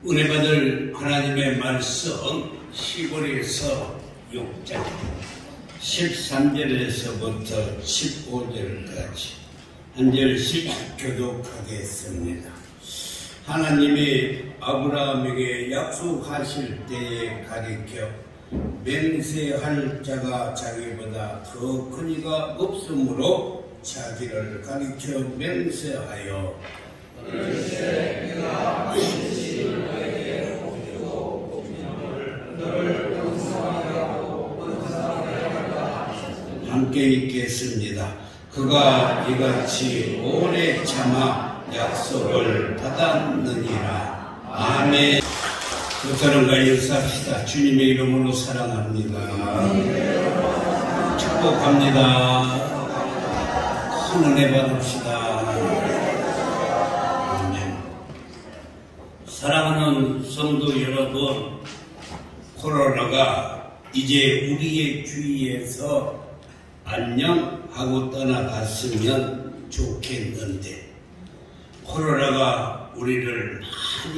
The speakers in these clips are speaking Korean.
은혜 받을 하나님의 말씀 시골에서 6장 13절에서부터 15절까지 한 절씩 교독하겠습니다. 하나님이 아브라함에게 약속하실 때에 가리켜 맹세할 자가 자기보다 더 큰 이가 없으므로 자기를 가리켜 맹세하여 함께 읽겠습니다. 그가 이같이 오래 참아 약속을 받았느니라. 아멘. 그들과 인사합시다. 주님의 이름으로 사랑합니다. 축복합니다. 큰 은혜 받읍시다. 사랑하는 성도 여러분, 코로나가 이제 우리의 주위에서 안녕하고 떠나갔으면 좋겠는데 코로나가 우리를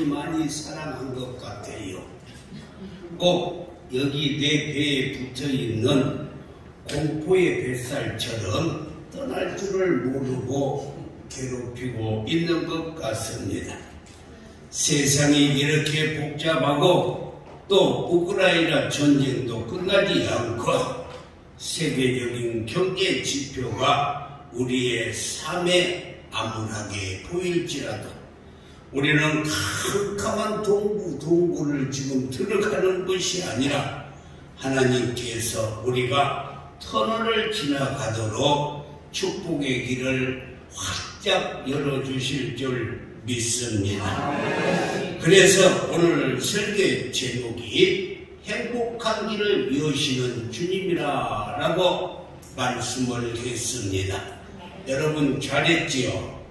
많이 사랑한 것 같아요. 꼭 여기 내 배에 붙어있는 공포의 뱃살처럼 떠날 줄을 모르고 괴롭히고 있는 것 같습니다. 세상이 이렇게 복잡하고 또 우크라이나 전쟁도 끝나지 않고 세계적인 경제 지표가 우리의 삶에 암울하게 보일지라도 우리는 캄캄한 동굴을 지금 들어가는 것이 아니라 하나님께서 우리가 터널을 지나가도록 축복의 길을 활짝 열어주실 줄 믿습니다. 그래서 오늘 설교 제목이 행복한 길을 여시는 주님이라 라고 말씀을 했습니다. 여러분 잘했지요?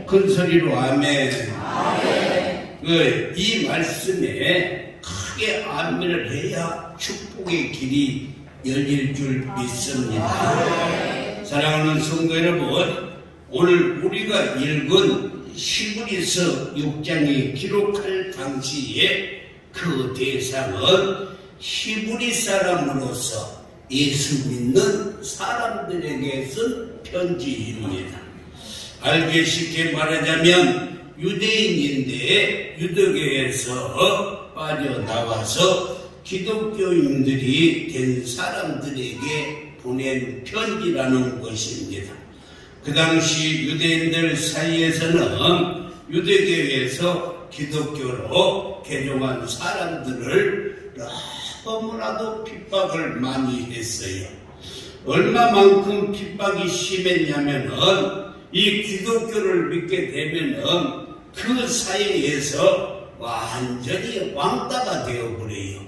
큰 소리로 아멘. 이 말씀에 크게 아멘을 해야 축복의 길이 열릴 줄 믿습니다. 사랑하는 성도 여러분, 오늘 우리가 읽은 히브리서 6장이 기록할 당시에 그 대상은 히브리 사람으로서 예수 믿는 사람들에게 쓴 편지입니다. 알기 쉽게 말하자면 유대인인데 유대교에서 빠져나와서 기독교인들이 된 사람들에게 보낸 편지라는 것입니다. 그 당시 유대인들 사이에서는 유대교에서 기독교로 개종한 사람들을 너무나도 핍박을 많이 했어요. 얼마만큼 핍박이 심했냐면은 이 기독교를 믿게 되면은 그 사회에서 완전히 왕따가 되어버려요.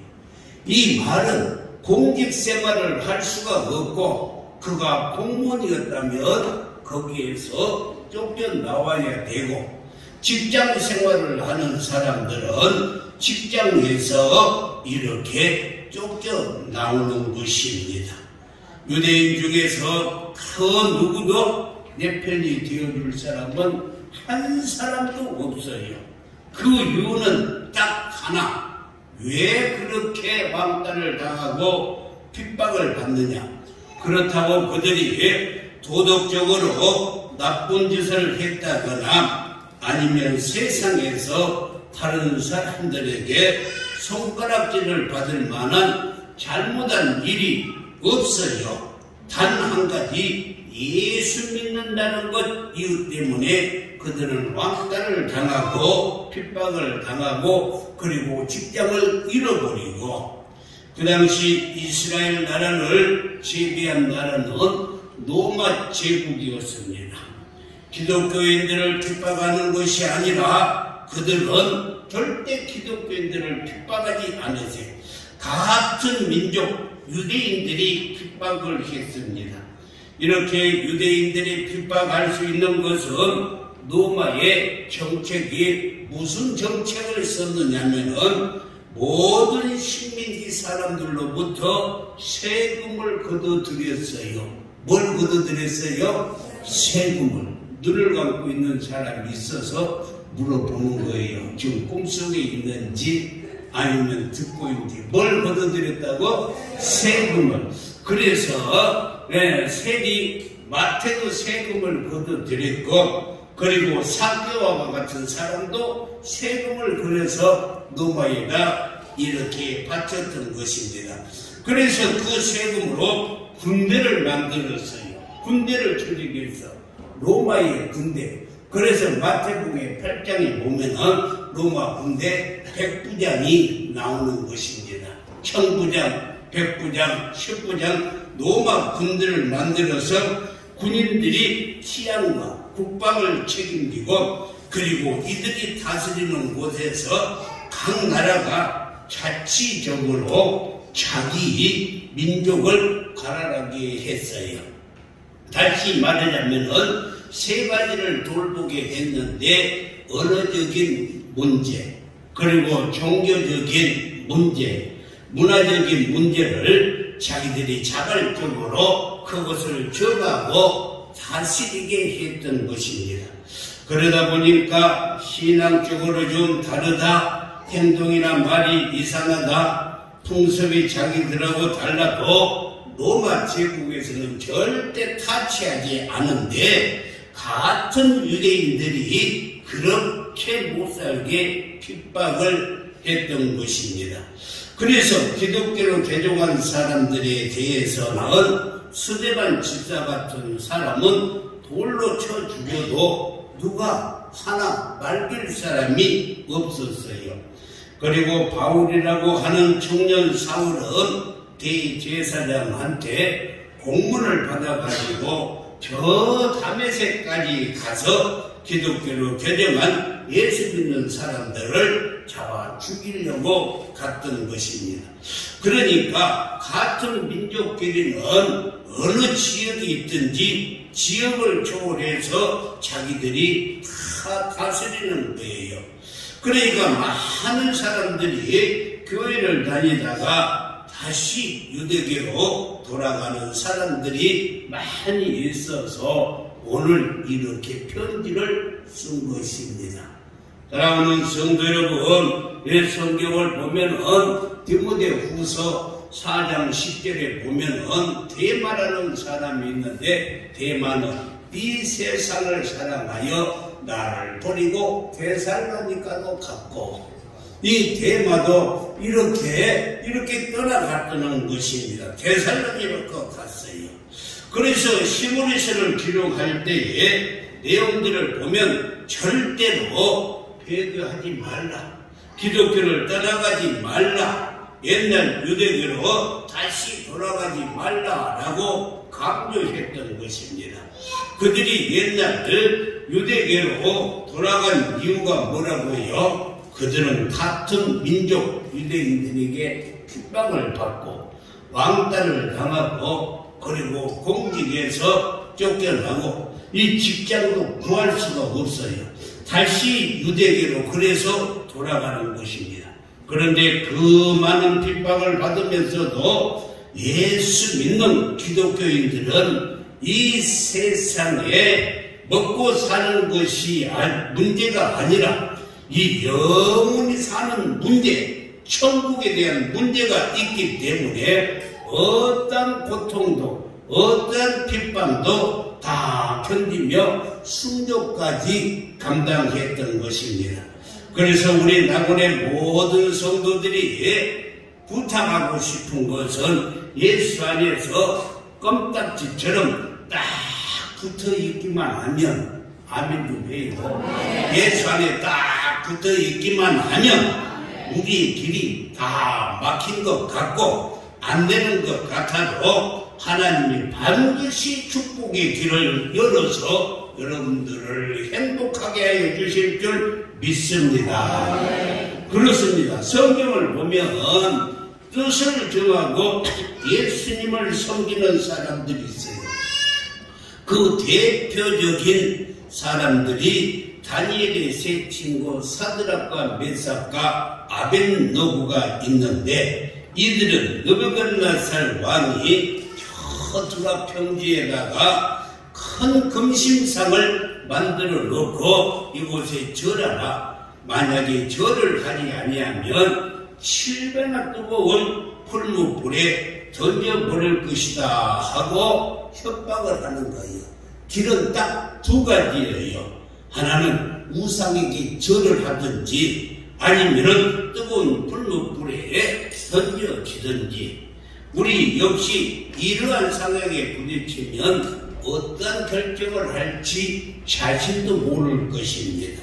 이 말은 공직 생활을 할 수가 없고 그가 공무원이었다면 거기에서 쫓겨나와야 되고 직장 생활을 하는 사람들은 직장에서 이렇게 쫓겨나오는 것입니다. 유대인 중에서 그 누구도 내 편이 되어줄 사람은 한 사람도 없어요. 그 이유는 딱 하나. 왜 그렇게 왕따를 당하고 핍박을 받느냐? 그렇다고 그들이 도덕적으로 나쁜 짓을 했다거나 아니면 세상에서 다른 사람들에게 손가락질을 받을 만한 잘못한 일이 없어요. 단 한 가지 예수 믿는다는 것 이유 때문에 그들은 왕따를 당하고 핍박을 당하고 그리고 직장을 잃어버리고 그 당시 이스라엘 나라를 지배한 나라는 로마 제국이었습니다. 기독교인들을 핍박하는 것이 아니라 그들은 절대 기독교인들을 핍박하지 않으세요. 같은 민족 유대인들이 핍박을 했습니다. 이렇게 유대인들이 핍박할 수 있는 것은 로마의 정책이 무슨 정책을 썼느냐면은 모든 식민지 사람들로부터 세금을 걷어들였어요. 뭘 걷어들였어요? 세금을. 눈을 감고 있는 사람이 있어서 물어보는 거예요. 지금 꿈속에 있는지 아니면 듣고 있는지. 뭘 걷어들였다고? 세금을. 그래서 마태도 세금을 걷어들였고, 그리고 사개와 같은 사람도 세금을 그래서 로마에다 이렇게 바쳤던 것입니다. 그래서 그 세금으로 군대를 만들었어요. 군대를 조직해서 로마의 군대. 그래서 마태복음 8장에 보면은 로마 군대 100부장이 나오는 것입니다. 1000부장, 100부장, 10부장 로마 군대를 만들어서 군인들이 치안과 국방을 책임지고, 그리고 이들이 다스리는 곳에서 각 나라가 자치적으로 자기 민족을 가라라게 했어요. 다시 말하자면은 세 가지를 돌보게 했는데, 언어적인 문제, 그리고 종교적인 문제, 문화적인 문제를 자기들이 자발적으로 그것을 정하고 다스리게 했던 것입니다. 그러다 보니까 신앙적으로 좀 다르다, 행동이나 말이 이상하다, 풍습이 자기들하고 달라도 로마 제국에서는 절대 타치하지 않은데, 같은 유대인들이 그렇게 못살게 핍박을 했던 것입니다. 그래서 기독교로 개종한 사람들에 대해서는 스데반 집사 같은 사람은 돌로 쳐 죽여도 누가 하나 말릴 사람이 없었어요. 그리고 바울이라고 하는 청년 사울은 대제사장한테 공문을 받아가지고 저 다메섹까지 가서 기독교로 개종한 예수 믿는 사람들을 잡아 죽이려고 갔던 것입니다. 그러니까 같은 민족끼리는 어느 지역이 있든지 지역을 초월해서 자기들이 다 다스리는 거예요. 그러니까 많은 사람들이 교회를 다니다가 다시 유대교로 돌아가는 사람들이 많이 있어서 오늘 이렇게 편지를 쓴 것입니다. 사랑하는 성도 여러분, 이 성경을 보면은 디모데후서 4장 10절에 보면은 데마라는 사람이 있는데, 데마는 이 세상을 사랑하여 나를 버리고 데살로니가로 갔고, 이 데마도 이렇게 떠나갔다는 것입니다. 데살로니가로 갔어요. 그래서 시므리서를 기록할 때에 내용들을 보면 절대로 배교하지 말라, 기독교를 떠나가지 말라, 옛날 유대교로 다시 돌아가지 말라라고 강조했던 것입니다. 그들이 옛날 유대교로 돌아간 이유가 뭐라고요? 그들은 같은 민족 유대인들에게 핍박을 받고 왕따를 당하고, 그리고 공직에서 쫓겨나고 이 직장도 구할 수가 없어요. 다시 유대교로 그래서 돌아가는 것입니다. 그런데 그 많은 핍박을 받으면서도 예수 믿는 기독교인들은 이 세상에 먹고 사는 것이 문제가 아니라 이 영원히 사는 문제, 천국에 대한 문제가 있기 때문에 어떤 고통도 어떤 핍박도 다 견디며 순교까지 감당했던 것입니다. 그래서 우리 낙원의 모든 성도들이 부탁하고 싶은 것은 예수 안에서 껌딱지처럼 딱 붙어 있기만 하면, 아멘 좀 해요. 예수 안에 딱 붙어 있기만 하면 우리의 길이 다 막힌 것 같고 안 되는 것 같아도 하나님이 반드시 축복의 길을 열어서 여러분들을 행복하게 하여 주실 줄 믿습니다. 그렇습니다. 성경을 보면 뜻을 정하고 예수님을 섬기는 사람들이 있어요. 그 대표적인 사람들이 다니엘의 세 친구 사드락과 메삭과 아벳노고가 있는데, 이들은 느부갓네살 왕이 저두라 평지에다가 큰 금심상을 만들어 놓고 이곳에 절하라. 만약에 절을 하지 아니하면 7배나 뜨거운 풀무불에 던져버릴 것이다 하고 협박을 하는 거예요. 길은 딱 두 가지예요. 하나는 우상에게 절을 하든지 아니면은 뜨거운 풀무불에 던져지든지. 우리 역시 이러한 상황에 부딪히면 어떤 결정을 할지 자신도 모를 것입니다.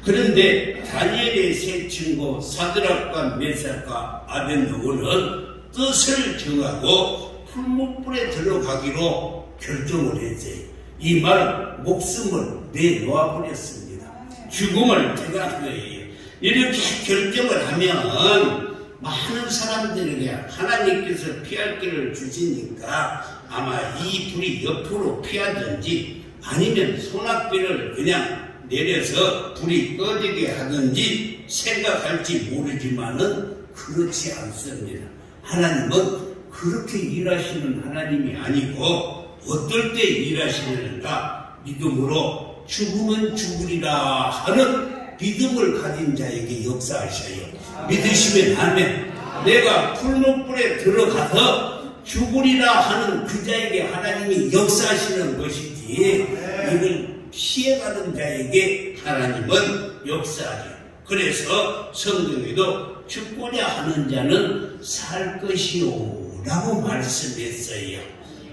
그런데 다니엘의 세 친구 사드락과 메삭과 아벳느고는 뜻을 정하고 풀무불에 들어가기로 결정을 했어요. 이 말 목숨을 내놓아 버렸습니다. 죽음을 택한 거예요. 이렇게 결정을 하면 많은 사람들에게 하나님께서 피할 길을 주시니까 아마 이 불이 옆으로 피하든지 아니면 소낙비를 그냥 내려서 불이 꺼지게 하든지 생각할지 모르지만은 그렇지 않습니다. 하나님은 그렇게 일하시는 하나님이 아니고 어떨 때 일하시는가? 믿음으로 죽으면 죽으리라 하는 믿음을 가진 자에게 역사하셔요. 믿으시면 아멘. 내가 풀무불에 들어가서 죽으리라 하는 그 자에게 하나님이 역사하시는 것이지 이걸 피해가는 자에게 하나님은 역사하죠. 그래서 성경에도 죽고자 하는 자는 살 것이요 라고 말씀했어요.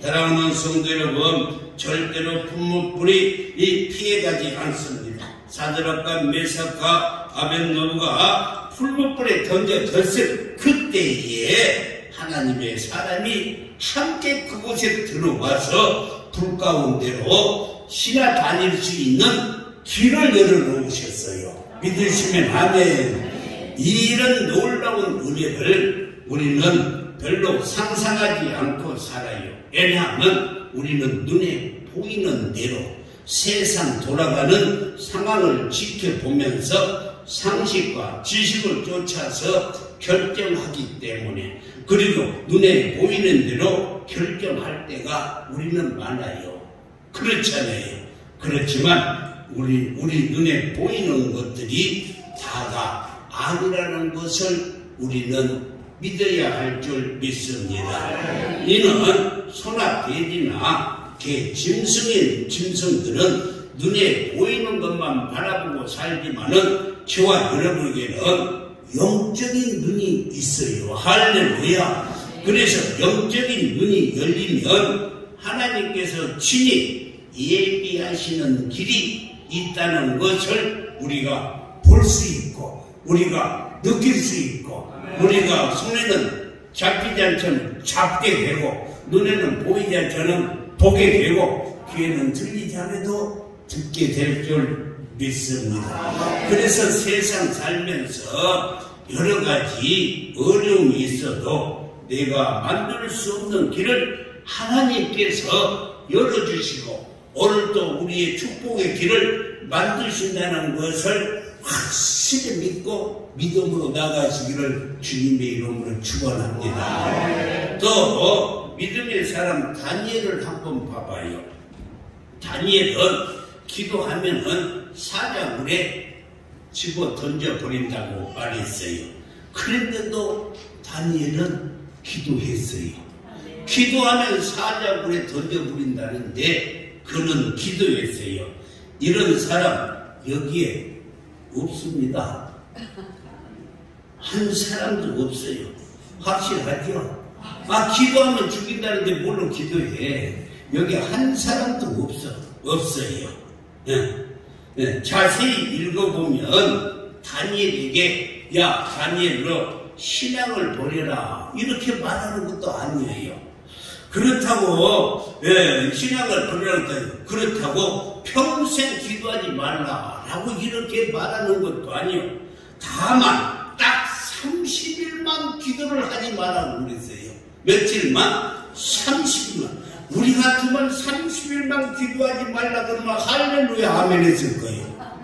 사랑하는 성도 여러분, 절대로 풀무불이 피해가지 않습니다. 사드락과 메삭과 아벳느고가 풀무불에 던져졌을 그때에 하나님의 사람이 함께 그곳에 들어와서 불 가운데로 지나다닐 수 있는 길을 열어놓으셨어요. 믿으시면 아멘. 이런 놀라운 은혜를 우리는 별로 상상하지 않고 살아요. 왜냐하면 우리는 눈에 보이는 대로 세상 돌아가는 상황을 지켜보면서 상식과 지식을 쫓아서 결정하기 때문에, 그리고 눈에 보이는 대로 결정할 때가 우리는 많아요. 그렇잖아요. 그렇지만 우리 눈에 보이는 것들이 다가 아니라는 것을 우리는 믿어야 할 줄 믿습니다. 이는 소나 돼지나 개, 짐승들은 눈에 보이는 것만 바라보고 살지만은 저와 여러분에게는 영적인 눈이 있어요. 할렐루야. 그래서 영적인 눈이 열리면 하나님께서 친히 예비하시는 길이 있다는 것을 우리가 볼 수 있고, 우리가 느낄 수 있고, 우리가 손에는 잡히지 않처럼 잡게 되고, 눈에는 보이지 않처럼 보게 되고, 귀에는 들리지 않아도 듣게 될 줄 믿습니다. 그래서 세상 살면서 여러 가지 어려움이 있어도 내가 만들 수 없는 길을 하나님께서 열어주시고, 오늘도 우리의 축복의 길을 만드신다는 것을 확실히 믿고 믿음으로 나가시기를 주님의 이름으로 축원합니다. 또 믿음의 사람 다니엘을 한번 봐봐요. 다니엘은 기도하면은 사자굴에 집어 던져버린다고 말했어요. 그런데도 다니엘은 기도했어요. 기도하면 사자굴에 던져버린다는데 그는 기도했어요. 이런 사람 여기에 없습니다. 한 사람도 없어요. 확실하죠? 기도하면 죽인다는데 뭘로 기도해? 여기 한 사람도 없어요. 자세히 읽어보면 다니엘에게 야 다니엘로 신앙을 버려라 이렇게 말하는 것도 아니에요. 그렇다고 신앙을 버리라고 그렇다고 평생 기도하지 말라라고 이렇게 말하는 것도 아니에요. 다만 딱 30일만 기도를 하지 말라고 그랬어요. 며칠만? 30일만. 우리 같으면 30일만 기도하지 말라 그러면 할렐루야 아멘 했을 거예요.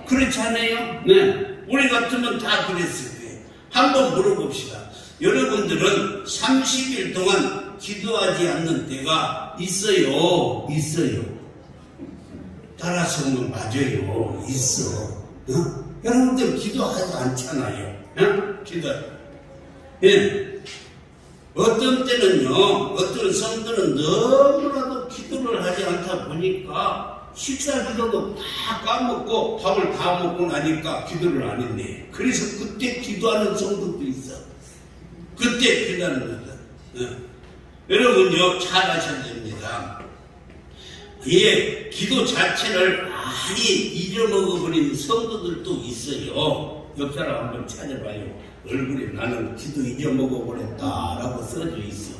그렇지 않아요? 네. 우리 같으면 다 그랬을 거예요. 한번 물어봅시다. 여러분들은 30일 동안 기도하지 않는 때가 있어요? 있어요? 따라서는 맞아요. 있어. 여러분들 기도하지 않잖아요. 기도. 예. 어떤 때는요, 어떤 성도는 너무나도 기도를 하지 않다 보니까 식사 기도도 다 까먹고 밥을 다 먹고 나니까 기도를 안 했네. 그래서 그때 기도하는 성도도 있어. 그때 기도하는 거다. 여러분요, 잘 아셔야 됩니다. 예, 기도 자체를 아예 잊어먹어버린 성도들도 있어요. 옆 사람 한번 찾아봐요. 얼굴에 나는 기도 잊어먹어버렸다라고 써져 있어.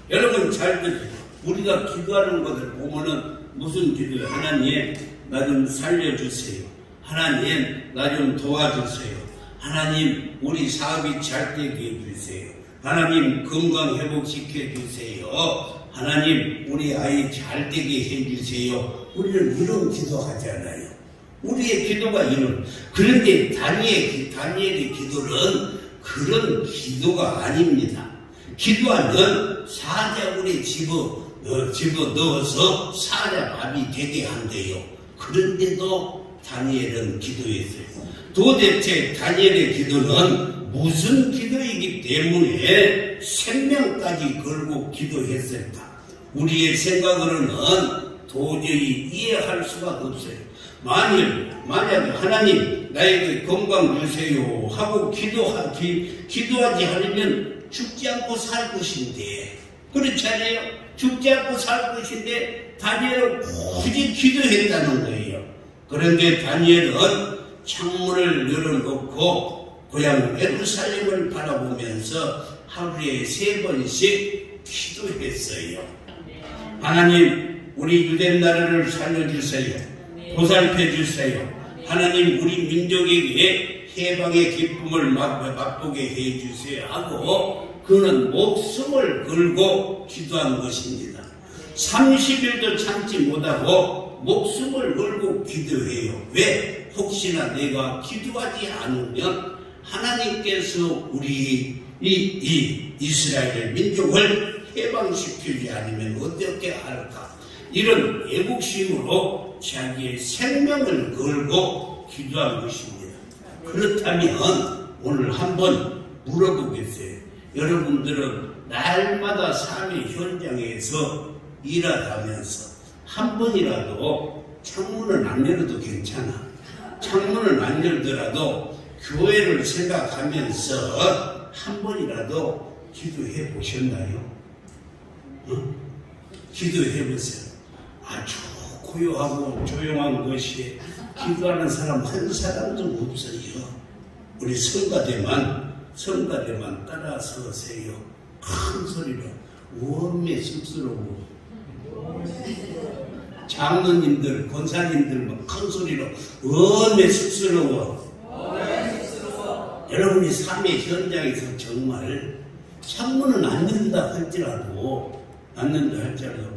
여러분 잘 들으세요. 우리가 기도하는 것을 보면은 무슨 기도예요? 하나님, 나 좀 살려주세요. 하나님, 나 좀 도와주세요. 하나님, 우리 사업이 잘 되게 해주세요. 하나님, 건강 회복시켜 주세요. 하나님, 우리 아이 잘 되게 해주세요. 우리는 이런 기도하잖아요. 우리의 기도가 이런. 그런데 다니엘의 기도는 그런 기도가 아닙니다. 기도하면 사자굴에 집어넣어서 사자밥이 되게 한대요. 그런데도 다니엘은 기도했어요. 도대체 다니엘의 기도는 무슨 기도이기 때문에 생명까지 걸고 기도했을까? 우리의 생각으로는 도저히 이해할 수가 없어요. 만약에 하나님 나에게 건강 주세요 하고 기도하지 않으면 죽지 않고 살 것인데, 그렇지 않아요? 죽지 않고 살 것인데 다니엘은 굳이 기도했다는 거예요. 그런데 다니엘은 창문을 열어놓고 고향 예루살렘을 바라보면서 하루에 3번씩 기도했어요. 하나님, 우리 유대 나라를 살려주세요. 보살펴 주세요. 하나님, 우리 민족에게 해방의 기쁨을 맛보게 해주세요 하고 그는 목숨을 걸고 기도한 것입니다. 30일도 참지 못하고 목숨을 걸고 기도해요. 왜? 혹시나 내가 기도하지 않으면 하나님께서 우리 이 이스라엘 민족을 해방시키지 않으면 어떻게 할까? 이런 애국심으로 자기의 생명을 걸고 기도한 것입니다. 그렇다면 오늘 한번 물어보겠어요. 여러분들은 날마다 삶의 현장에서 일하다면서 한 번이라도 창문을 안 열어도 괜찮아. 창문을 안 열더라도 교회를 생각하면서 한 번이라도 기도해 보셨나요? 기도해 보세요. 아주 고요하고 조용한 것이 기도하는 사람 한 사람도 없어요. 우리 성가대만 따라서세요. 큰 소리로 원매 쑥스러워. 장로님들, 권사님들 큰 소리로 원매 쑥스러워. 여러분이 삶의 현장에서 정말 창문은 안 열린다 할지라도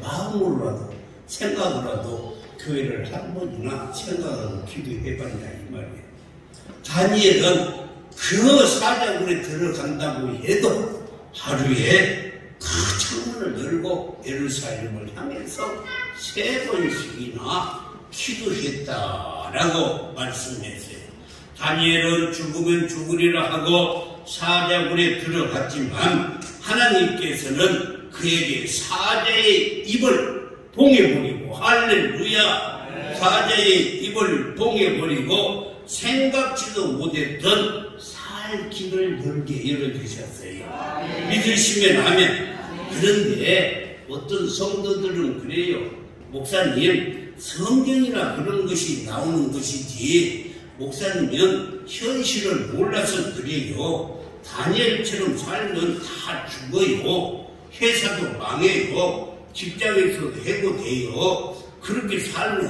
마음으로라도 생각으로라도 교회를 한 번이나 생각하고 기도해봤냐 이 말이에요. 다니엘은 그 사자굴에 들어간다고 해도 하루에 그 창문을 열고 예루살렘을 향해서 3번씩이나 기도했다라고 말씀했어요. 다니엘은 죽으면 죽으리라 하고 사자굴에 들어갔지만 하나님께서는 그에게 사자의 입을 봉해버리고, 할렐루야, 사자의 입을 봉해버리고 생각지도 못했던 살 길을 열어주셨어요. 믿으시면 아멘. 그런데 어떤 성도들은 그래요. 목사님, 성경이나 그런 것이 나오는 것이지 목사님은 현실을 몰라서 그래요. 다니엘처럼 살면 다 죽어요. 회사도 망해요. 직장에서도 해고돼요. 그렇게 살면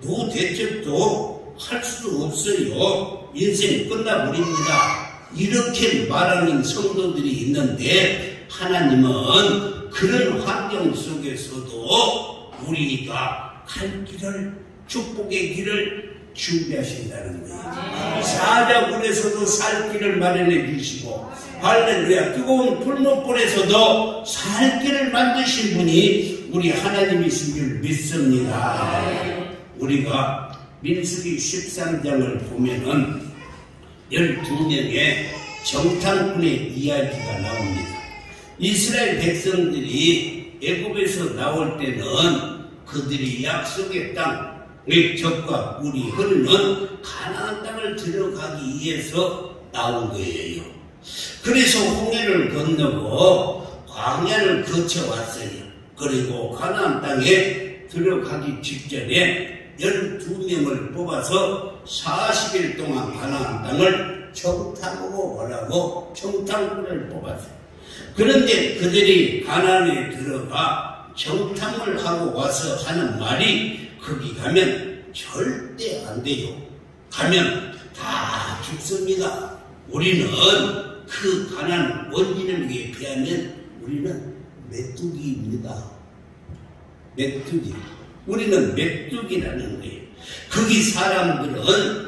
노 대책도 할 수도 없어요. 인생 끝나버립니다. 이렇게 말하는 성도들이 있는데 하나님은 그런 환경 속에서도 우리가 갈 길을, 축복의 길을 준비하신다는 거예요. 사자굴에서도 살 길을 마련해 주시고, 할렐루야, 뜨거운 풀목불에서도 살 길을 만드신 분이 우리 하나님이신 줄 믿습니다. 우리가 민수기 13장을 보면은 12명의 정탐꾼의 이야기가 나옵니다. 이스라엘 백성들이 애굽에서 나올 때는 그들이 약속의 땅의 젖과 꿀이 흐르는 가나안 땅을 들어가기 위해서 나온 거예요. 그래서 홍해를 건너고 광야를 거쳐왔어요. 그리고 가나안 땅에 들어가기 직전에 12명을 뽑아서 40일 동안 가나안 땅을 정탐하고 오라고 정탐꾼을 뽑았어요. 그런데 그들이 가나안에 들어가 정탐을 하고 와서 하는 말이 거기 가면 절대 안 돼요. 가면 다 죽습니다. 우리는 그 가나안 원인을 비하면 우리는 메뚜기입니다. 메뚜기. 우리는 메뚜기라는 거예요. 거기 사람들은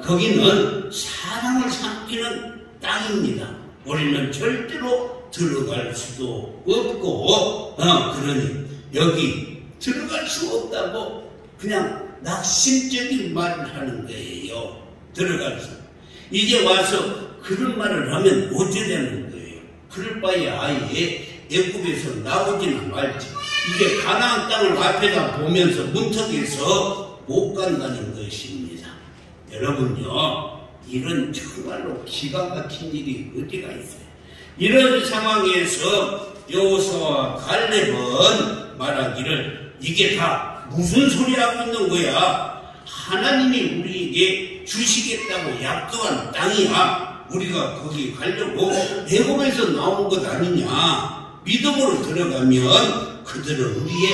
거기는 사람을 삼키는 땅입니다. 우리는 절대로 들어갈 수도 없고 그러니 여기 들어갈 수 없다고 그냥 낙심적인 말을 하는 거예요. 들어갈 수. 이제 와서 그런 말을 하면 어쩌자는 거예요. 그럴 바에 아예 애굽에서 나오지는 말지. 이게 가나안 땅을 앞에다 보면서 문턱에서 못 간다는 것입니다. 여러분요, 이런 정말로 기가 막힌 일이 어디가 있어요. 이런 상황에서 여호수아와 갈렙은 말하기를 이게 다 무슨 소리 하고 있는 거야. 하나님이 우리에게 주시겠다고 약속한 땅이야. 우리가 거기 가려고 애굽에서 나온 것 아니냐. 믿음으로 들어가면 그들은 우리의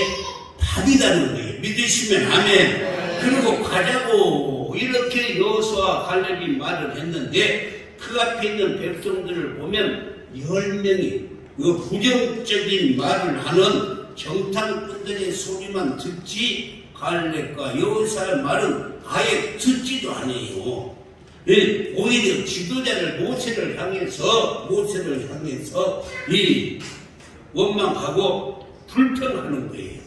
밥이라는 거예요. 믿으시면 아멘. 그리고 가자고 이렇게 여호수아와 갈렙이 말을 했는데 그 앞에 있는 백성들을 보면 10명이 그 부정적인 말을 하는 정탐꾼들의 소리만 듣지 갈렙과 여호수아의 말은 아예 듣지도 않아요. 오히려 지도자를 모세를 향해서 이 원망하고 불평하는 거예요.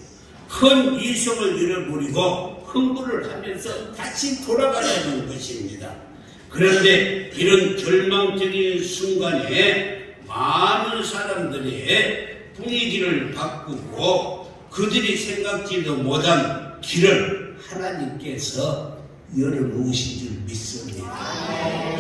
큰 이성을 잃어버리고 흥분을 하면서 다시 돌아가려는 것입니다. 그런데 이런 절망적인 순간에 많은 사람들의 분위기를 바꾸고 그들이 생각지도 못한 길을 하나님께서 열어놓으신 줄 믿습니다.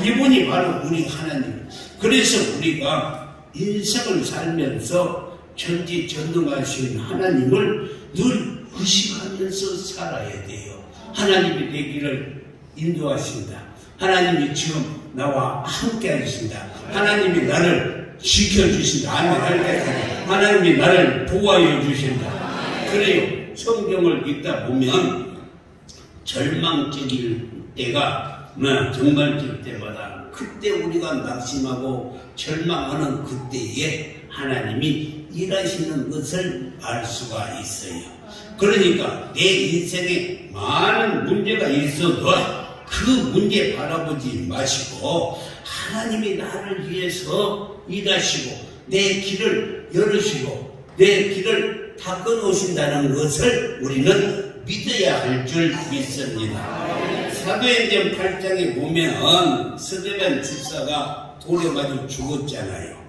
이분이 바로 우리 하나님. 그래서 우리가 인생을 살면서 전지전능하신 하나님을 늘 의식하면서 살아야 돼요. 하나님이 내 길을 인도하신다. 하나님이 지금 나와 함께 하신다. 하나님이 나를 지켜주신다. 아멘 할 때까지 하나님이 나를 보호하여 주신다. 그래요. 성경을 읽다 보면 절망적일 때가 정말질 때마다 그때 우리가 낙심하고 절망하는 그때에 하나님이 일하시는 것을 알 수가 있어요. 그러니까 내 인생에 많은 문제가 있어도 그 문제 바라보지 마시고 하나님이 나를 위해서 일하시고 내 길을 열으시고 내 길을 닦아 놓으신다는 것을 우리는 믿어야 할 줄 믿습니다. 사도행전 8장에 보면 스데반 집사가 돌에 맞아 죽었잖아요.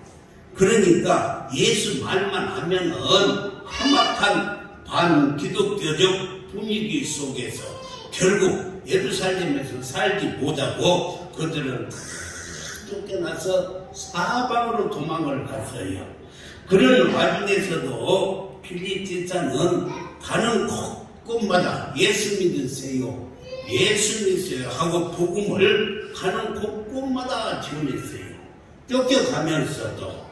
그러니까 예수 말만 하면은 험악한 반기독교적 분위기 속에서 결국 예루살렘에서 살지 못하고 그들은 다 쫓겨나서 사방으로 도망을 갔어요. 그런 와중에서도 필립 집사는 가는 곳곳마다 예수 믿으세요, 예수 믿으세요 하고 복음을 가는 곳곳마다 전했어요. 쫓겨가면서도.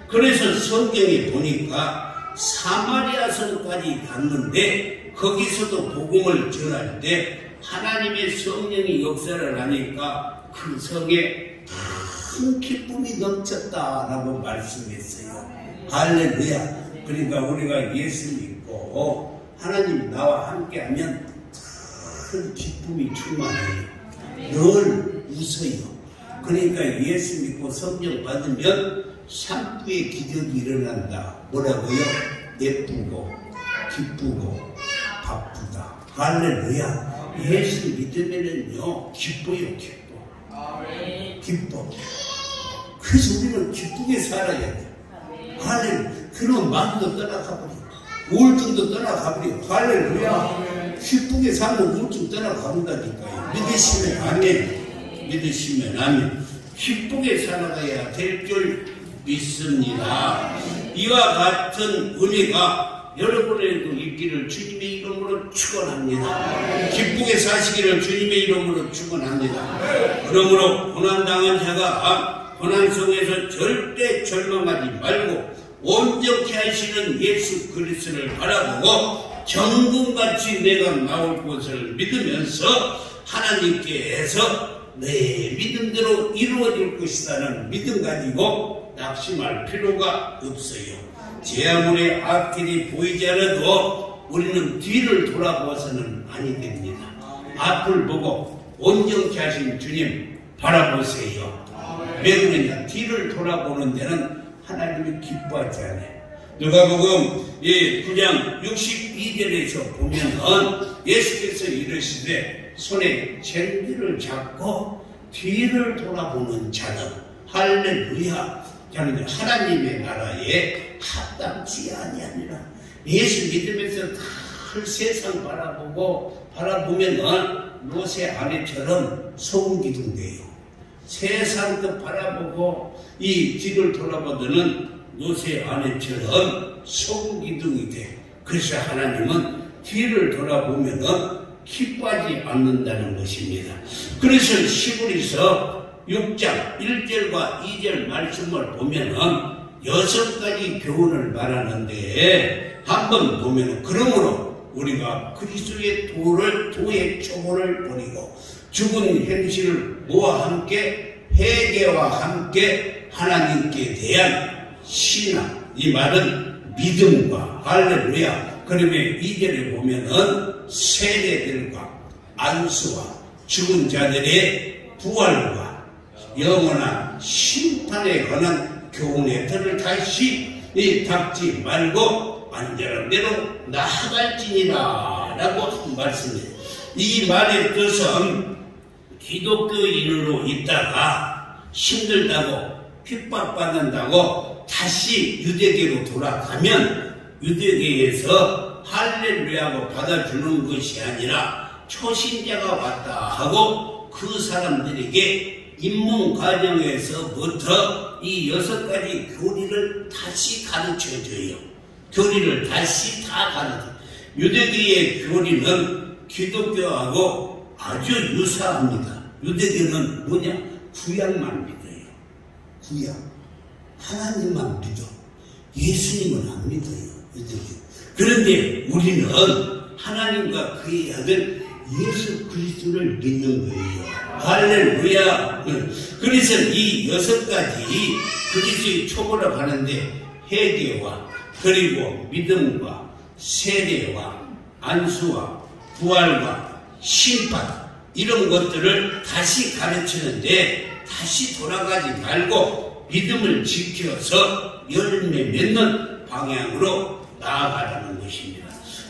그래서 성경에 보니까 사마리아 성까지 갔는데 거기서도 복음을 전할 때 하나님의 성령이 역사를 하니까 그 성에 큰 기쁨이 넘쳤다라고 말씀했어요. 할렐루야. 그러니까 우리가 예수 믿고 하나님 나와 함께하면 큰 기쁨이 충만해요. 늘 웃어요. 그러니까 예수 믿고 성령 받으면 산부의 기적이 일어난다. 뭐라고요? 예쁘고 기쁘고 바쁘다. 할렐루야. 예수 믿으면은요 기뻐요. 기뻐. 그래서 우리는 기쁘게 살아야 돼. 할렐루야. 그런 마음도 떠나가버려. 우울증도 떠나가버려. 할렐루야. 기쁘게 살면 우울증 떠나가본다니까요. 믿으시면 아멘. 믿으시면 아멘. 기쁘게 살아가야 될 줄 믿습니다. 이와 같은 은혜가 여러분에게도 있기를 주님의 이름으로 축원합니다. 기쁘게 사시기를 주님의 이름으로 축원합니다. 그러므로 고난당한 자가 고난 속에서 절대 절망하지 말고 온전케 하시는 예수 그리스도를 바라보고 정금같이 내가 나올 것을 믿으면서 하나님께 해서 내 믿음대로 이루어질 것이라는 믿음 가지고 낙심할 필요가 없어요. 제 아무리 앞길이 보이지 않아도 우리는 뒤를 돌아보아서는 아니 됩니다. 앞을 보고 온전케 하신 주님 바라보세요. 왜 그러냐? 뒤를 돌아보는 데는 하나님이 기뻐하지 않아요. 누가복음 9장 62절에서 보면은 예수께서 이르시되 손에 쟁기를 잡고 뒤를 돌아보는 자는 할렐루야. 저는 하나님의 나라에 합당치 아니하니라. 예수 믿으면서 다 세상 바라보면은 롯의 아내처럼 소금 기둥 돼요. 세상도 바라보고 이 뒤를 돌아보더는 롯의 아내처럼 소금 기둥이 돼. 그래서 하나님은 뒤를 돌아보면은 기뻐하지 않는다는 것입니다. 그래서 시브리서 6장 1절과 2절 말씀을 보면은 6가지 교훈을 말하는데 한번 보면은 그러므로 우리가 그리스도의 도의 초보를 버리고 죽은 행실을 모아 함께 회개와 함께 하나님께 대한 신앙, 이 말은 믿음과 할렐루야. 그러면 2절에 보면은 세대들과 안수와 죽은 자들의 부활과 영원한 심판에 관한 교훈의 틀을 다시 닦지 말고 안전한 대로 나아갈지니라 라고 한 말씀이에요. 이 말의 뜻은 기독교인으로 있다가 힘들다고 핍박받는다고 다시 유대계로 돌아가면 유대계에서 할렐루야고 받아주는 것이 아니라 초신자가 왔다 하고 그 사람들에게 입문 과정에서부터 이 6가지 교리를 다시 가르쳐줘요. 교리를 다시 다 가르쳐요. 유대계의 교리는 기독교하고 아주 유사합니다. 유대교는 뭐냐? 구약만 믿어요. 구약. 하나님만 믿어. 예수님은 안 믿어요. 유대교. 그런데 우리는 하나님과 그의 아들 예수 그리스도를 믿는 거예요. 할렐루야. 그래서 이 6가지 그리스도의 초보라고 하는데 회개와 그리고 믿음과 세례와 안수와 부활과 심판 이런 것들을 다시 가르치는데 다시 돌아가지 말고 믿음을 지켜서 열매 맺는 방향으로 나아가라는 것입니다.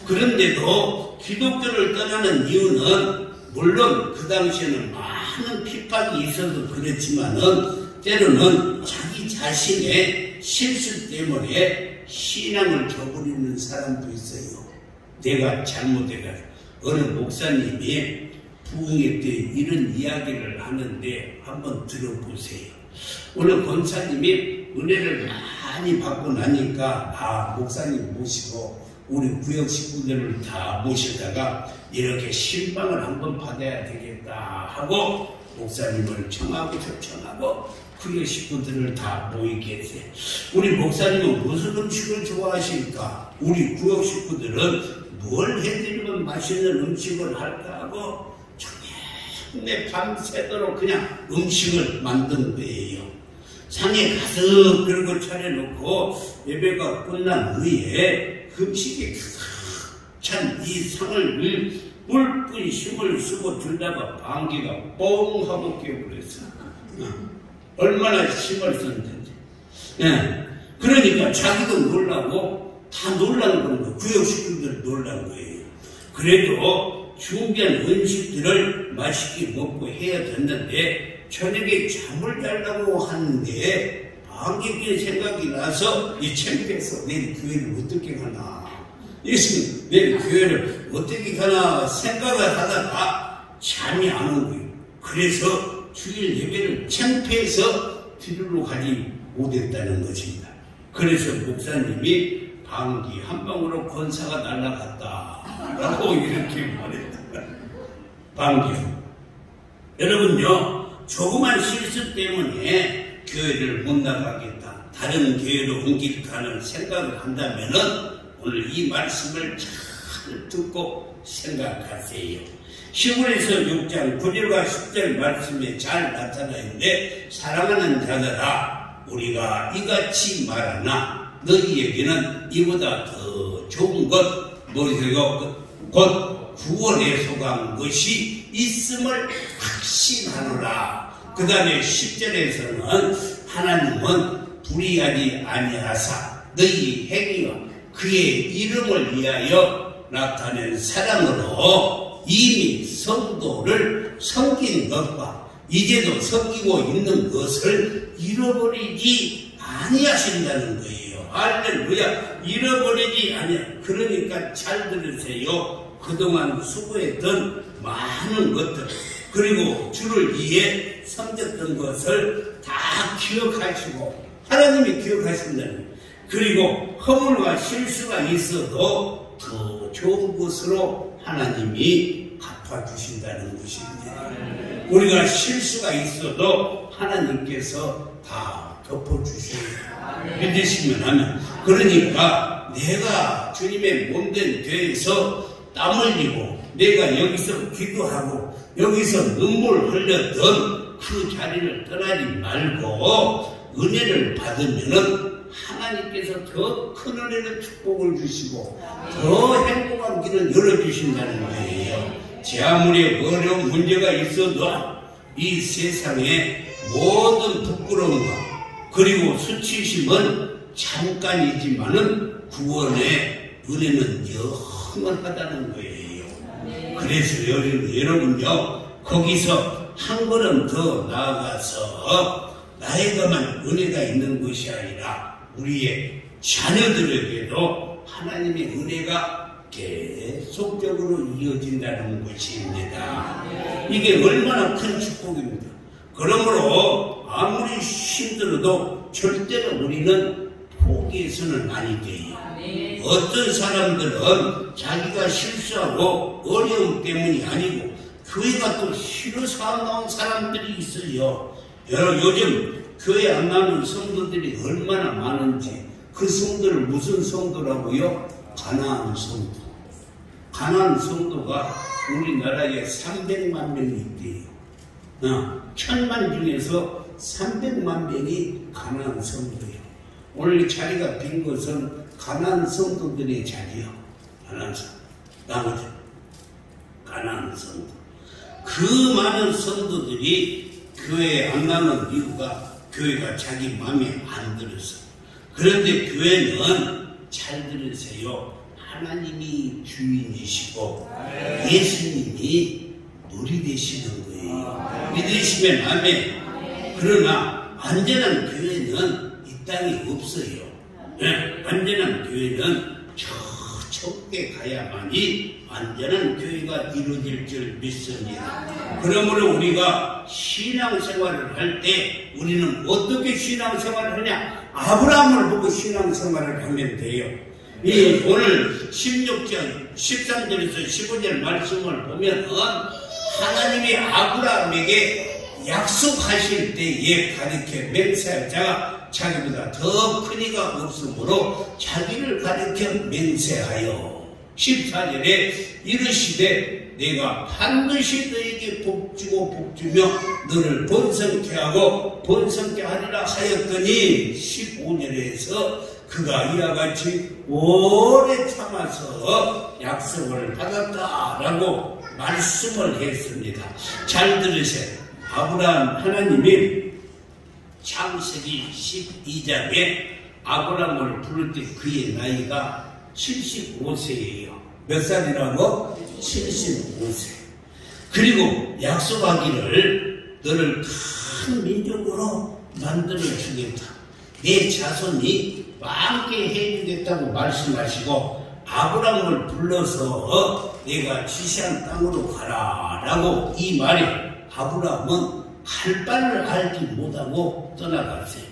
그런데도 기독교를 떠나는 이유는 물론 그 당시에는 많은 핍박이 있어서 그렇지만은 때로는 자기 자신의 실수 때문에 신앙을 저버리는 사람도 있어요. 내가 잘못해가지고 어느 목사님이 부흥회 때 이런 이야기를 하는데 한번 들어보세요. 오늘 권사님이 은혜를 많이 받고 나니까 목사님 모시고 우리 구역 식구들을 다 모시다가 이렇게 신방을 한번 받아야 되겠다 하고 목사님을 청하고 초청하고 구역 식구들을 다 모이게 했어요. 우리 목사님은 무슨 음식을 좋아하실까? 우리 구역 식구들은 뭘 해드리면 맛있는 음식을 할까 하고 정말 밤새도록 그냥 음식을 만든 거예요. 상에 가득 그런 차려놓고 예배가 끝난 후에 음식이 가득 찬 이 상을 물뿐 힘을 쓰고 들다가 방귀가 뻥 하고 깨버렸어. 얼마나 힘을 썼는지. 그러니까 자기도 놀라고 다 놀란 겁니다. 구역 식구들 놀란 거예요. 그래도 준비한 음식들을 맛있게 먹고 해야 됐는데 저녁에 잠을 자려고 하는데 방귀 생각이 나서 이 창피해서 내일 교회를 어떻게 가나, 내일 교회를 어떻게 가나 생각을 하다가 잠이 안 온 거예요. 그래서 주일 예배를 창피해서 드리러 가지 못했다는 것입니다. 그래서 목사님이 방귀 한 방으로 권사가 날아갔다 라고 이렇게 말했다. 방귀. 여러분요, 조그만 실수 때문에 교회를 못 나가겠다, 다른 교회로 옮길까는 생각을 한다면은 오늘 이 말씀을 잘 듣고 생각하세요. 시므리서 6장 9절과 10절 말씀에 잘 나타나 있는데, 사랑하는 자들아 우리가 이같이 말하나 너희에게는 이보다 더 좋은 것, 곧 구원에 속한 것이 있음을 확신하노라. 그 다음에 10절에서는 하나님은 불의하지 아니하사 너희 행위와 그의 이름을 위하여 나타낸 사랑으로 이미 성도를 섬긴 것과 이제도 섬기고 있는 것을 잃어버리지 아니하신다는 거예요. 할렐루야. 잃어버리지 아니하. 그러니까 잘 들으세요. 그동안 수고했던 많은 것들, 그리고 주를 위해 섬겼던 것을 다 기억하시고, 하나님이 기억하신다는 거예요. 그리고 허물과 실수가 있어도 더 좋은 것으로 하나님이 갚아주신다는 것입니다. 우리가 실수가 있어도 하나님께서 다 덮어주셔요. 믿으시면 하면. 그러니까 내가 주님의 몸된 교회에서 땀 흘리고 내가 여기서 기도하고 여기서 눈물 흘렸던 그 자리를 떠나지 말고 은혜를 받으면은 하나님께서 더 큰 은혜를 축복을 주시고 더 행복한 길을 열어주신다는 거예요. 제 아무리 어려운 문제가 있어도 이 세상에 모든 부끄러움과 그리고 수치심은 잠깐이지만은 구원의 은혜는 영원하다는 거예요. 그래서 여러분요, 거기서 한 걸음 더 나아가서 나에게만 은혜가 있는 것이 아니라 우리의 자녀들에게도 하나님의 은혜가 계속적으로 이어진다는 것입니다. 이게 얼마나 큰 축복입니다. 그러므로 아무리 힘들어도 절대로 우리는 포기해서는 아니 돼요. 어떤 사람들은 자기가 실수하고 어려움 때문이 아니고 교회가 또 싫어서 안 나온 사람들이 있어요. 요즘 교회 안 나오는 성도들이 얼마나 많은지. 그 성도를 무슨 성도라고요? 가나안 성도. 가나안 성도가 우리나라에 300만 명이 있대요. 1000만 중에서 300만 명이 가나안 성도예요. 오늘 자리가 빈 것은 가나안 성도들의 자리요. 가나안 성도. 나머지 가나안 성도. 그 많은 성도들이 교회에 안 나오는 이유가 교회가 자기 마음에 안 들어서. 그런데 교회는 잘 들으세요. 하나님이 주인이시고 예수님이 놀이 되시는 거예요. 믿으시면 아멘. 그러나 완전한 교회는 이 땅에 없어요. 완전한 교회는 저 천국에 가야만이 완전한 교회가 이루어질 줄 믿습니다. 그러므로 우리가 신앙생활을 할 때 우리는 어떻게 신앙생활을 하냐? 아브라함을 보고 신앙생활을 하면 돼요. 이 오늘 16장 13절에서 15절 말씀을 보면 하나님이 아브라함에게 약속하실 때에 가르쳐 맹세할 자가 자기보다 더 큰 이가 없으므로 자기를 가르쳐 맹세하여 14절에 이르시되 내가 반드시 너에게 복주고 복주며 너를 번성케 하고 번성케 하리라 하였더니 15절에서 그가 이와 같이 오래 참아서 약속을 받았다라고 말씀을 했습니다. 잘 들으세요. 아브라함 하나님이 창세기 12장에 아브라함을 부를 때 그의 나이가 75세예요. 몇 살이라고? 75세. 그리고 약속하기를 너를 큰 민족으로 만들어 주겠다. 내 자손이 많게 해주겠다고 말씀하시고 아브라함을 불러서 내가 지시한 땅으로 가라라고 이 말에 아브라함은 갈 바를 알지 못하고 떠나갔어요.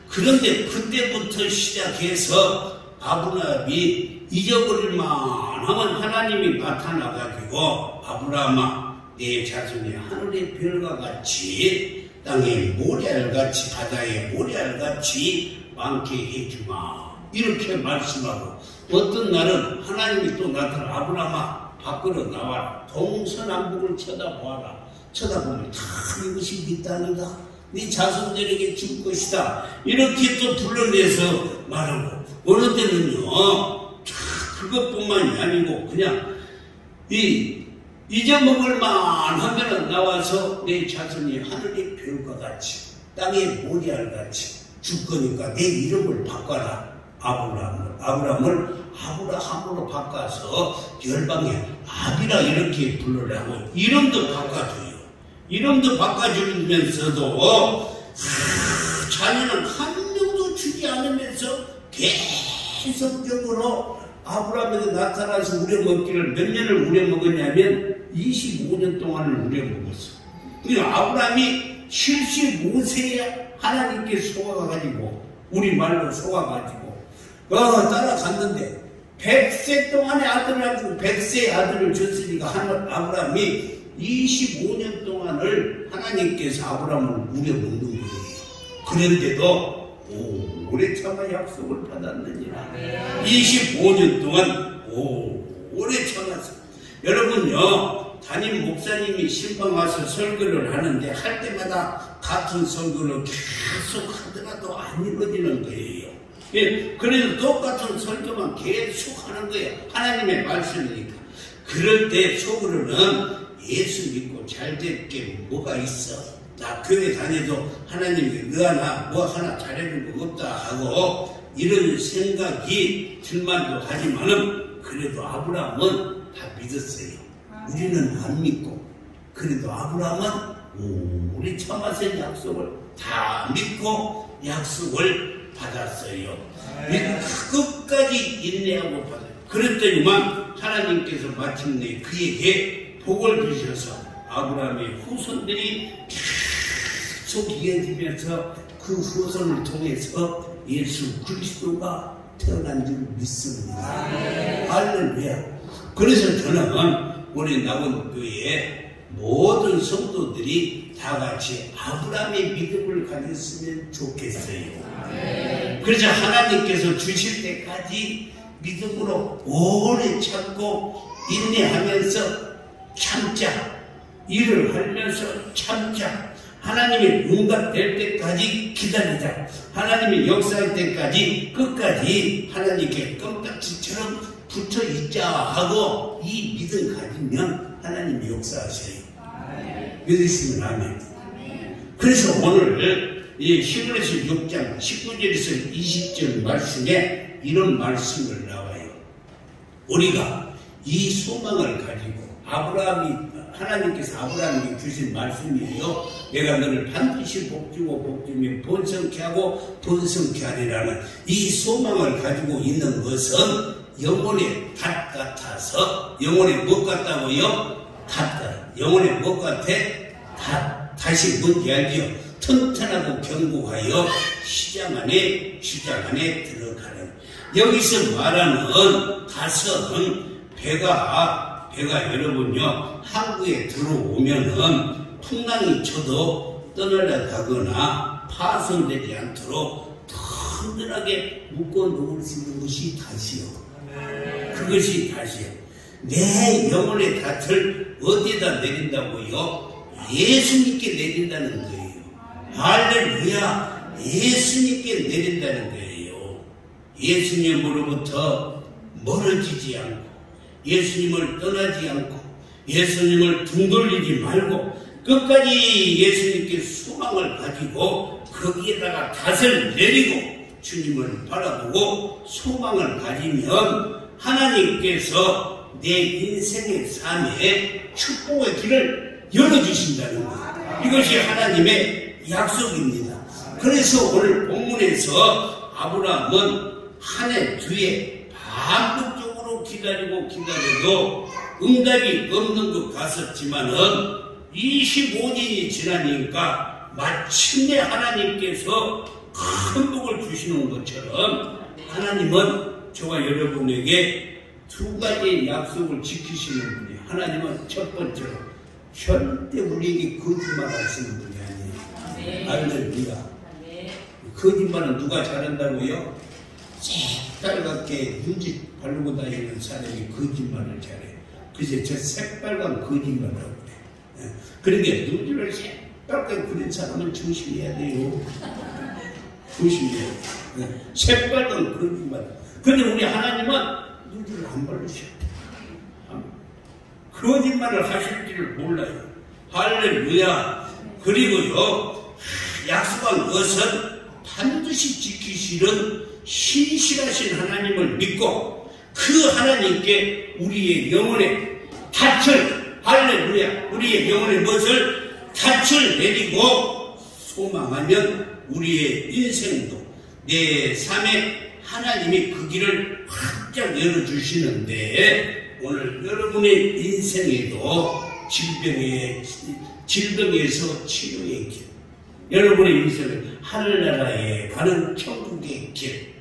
그런데 그때부터 시작해서 아브라함이 잊어버릴만 하면 하나님이 나타나가지고 아브라함아 내 자손이 하늘의 별과 같이 땅의 모래알같이 바다의 모래알같이 많게 해주마 이렇게 말씀하고 어떤 날은 하나님이 또 나타나 아브라함아 밖으로 나와라. 동서남북을 쳐다보아라. 쳐다보면 다 이것이 네 땅이다. 네 자손들에게 줄 것이다. 이렇게 또 불러내서 말하고 어느 때는요 그것뿐만이 아니고 그냥 잊어먹을만 하면 나와서 내 자손이 하늘의 별과 같이 땅의 모래알같이 줄 거니까 내 이름을 바꿔라. 아브라함을 아브라함으로 바꿔서 열방의 아비라 이렇게 부르라고 이름도 바꿔줘요. 이름도 바꿔주면서도 자녀는 한 명도 주지 않으면서 계속적으로 아브라함에게 나타나서 우려먹기를 몇 년을 우려먹었냐면 25년 동안을 우려먹었어. 그러니까 아브라함이 75세에 하나님께 속아가지고 우리 말로 속아가지고 따라갔는데 100세 동안의 아들을 주고 100세의 아들을 줬으니까 아브라함이 25년 동안을 하나님께서 아브라함을 우려먹는 거예요. 그런데도 오래 참아 약속을 받았느니라. 25년 동안 오래 참았어. 여러분요 담임 목사님이 신방 와서 설교를 하는데 할 때마다 같은 설교를 계속 하더라도 안 이루어지는 거예요. 예, 그래서 똑같은 설교만 계속 하는 거예요. 하나님의 말씀이니까. 그럴 때 속으로는 예수 믿고 잘 될 게 뭐가 있어? 나 교회 다녀도 하나님이 너 하나 뭐 하나 잘해줄 거 없다 하고 이런 생각이 들만도 하지만은 그래도 아브라함은 다 믿었어요. 우리는 안 믿고 그래도 아브라함은 오래 참아서 약속을 다 믿고 약속을 받았어요. 끝까지 인내하고 받아요. 그랬더니만 하나님께서 마침내 그에게 복을 주셔서 아브라함의 후손들이 계속 이어지면서 그 후손을 통해서 예수 그리스도가 태어난 줄 믿습니다. 할렐루야. 그래서 저는 우리 낙원교회에 모든 성도들이 다 같이 아브라함의 믿음을 가졌으면 좋겠어요. 그래서 하나님께서 주실 때까지 믿음으로 오래 참고 인내하면서 참자. 일을 하면서 참자. 하나님의 응답될 때까지 기다리자. 하나님의 역사할 때까지 끝까지 하나님께 껌딱지처럼 붙어있자 하고 이 믿음 가지면 하나님이 역사하셔요. 믿으시면 아멘. 그래서 오늘 이 히브리서 6장 19절에서 20절 말씀에 이런 말씀을 나와요. 우리가 이 소망을 가지고 하나님께서 아브라함에게 주신 말씀이에요. 내가 너를 반드시 복주고 복주며 번성케 하고 번성케 하리라는 이 소망을 가지고 있는 것은 영혼의 닷 같아서 영혼의 뭐 같다고요? 닷. 영혼의 뭐 같아? 닷. 다시 뭔지 알지요? 튼튼하고 견고하여 시장 안에 들어가는. 여기서 말하는 닷은 배가 여러분요 항구에 들어오면은 풍랑이 쳐도 떠날아가거나 파손되지 않도록 든든하게 묶어 놓을 수 있는 것이 닷이요. 그것이 닷이요. 내 영혼의 닷을 어디에다 내린다고요? 예수님께 내린다는 거예요. 할렐루야. 예수님께 내린다는 거예요. 예수님으로부터 멀어지지 않고 예수님을 떠나지 않고 예수님을 등 돌리지 말고 끝까지 예수님께 소망을 가지고 거기에다가 닷을 내리고 주님을 바라보고 소망을 가지면 하나님께서 내 인생의 삶에 축복의 길을 열어주신다는 거예요. 이것이 하나님의 약속입니다. 그래서 오늘 본문에서 아브라함은 한 해 뒤에 반복적으로 기다려도 응답이 없는 것 같았지만은 25년이 지나니까 마침내 하나님께서 큰 복을 주시는 것처럼 하나님은 저와 여러분에게 두 가지의 약속을 지키시는 분이에요. 하나님은 첫 번째로 절대 우리에게 거짓말 하시는 분이 아니에요. 할렐루야. 거짓말은 누가 잘한다고요? 새빨갛게 눈짓 바르고 다니는 사람이 거짓말을 잘해요. 그래서 저 새빨간 거짓말을 하고 그래. 그러니까 눈질을 새빨갛게 그린 사람은 조심해야 돼요. 조심해야 돼요. 새빨간 거짓말. 근데 우리 하나님은 눈질을 안 바르셔. 거짓말을 하실 줄을 몰라요. 할렐루야. 그리고요, 약속한 것은 반드시 지키시는 신실하신 하나님을 믿고 그 하나님께 우리의 영혼의 닻을, 할렐루야, 우리의 영혼의 무엇을 닻을 내리고 소망하면 우리의 인생도 내 삶에 하나님이 그 길을 활짝 열어주시는데, 오늘 여러분의 인생에도 질병에서 치료의 길, 여러분의 인생을 하늘나라에 가는 천국의 길,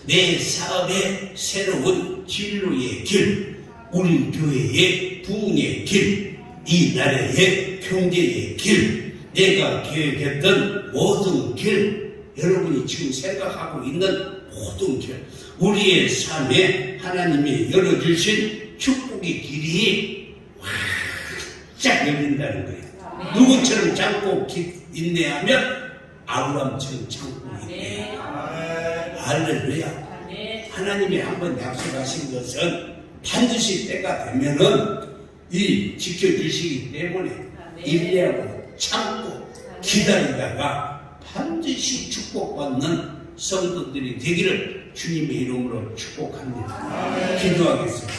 내 사업의 새로운 진로의 길, 우리 교회의 부흥의 길, 이 나라의 평화의 길, 내가 계획했던 모든 길, 여러분이 지금 생각하고 있는 모든 길, 우리의 삶에 하나님이 열어주신 축복의 길이 활짝 열린다는 거예요. 누구처럼 참고 인내하면 아브라함처럼 참고 인내하라. 할렐루야. 하나님이 한번 약속하신 것은 반드시 때가 되면은 이 지켜주시기 때문에 인내하고 참고 기다리다가 반드시 축복받는 성도들이 되기를 주님의 이름으로 축복합니다. 기도하겠습니다.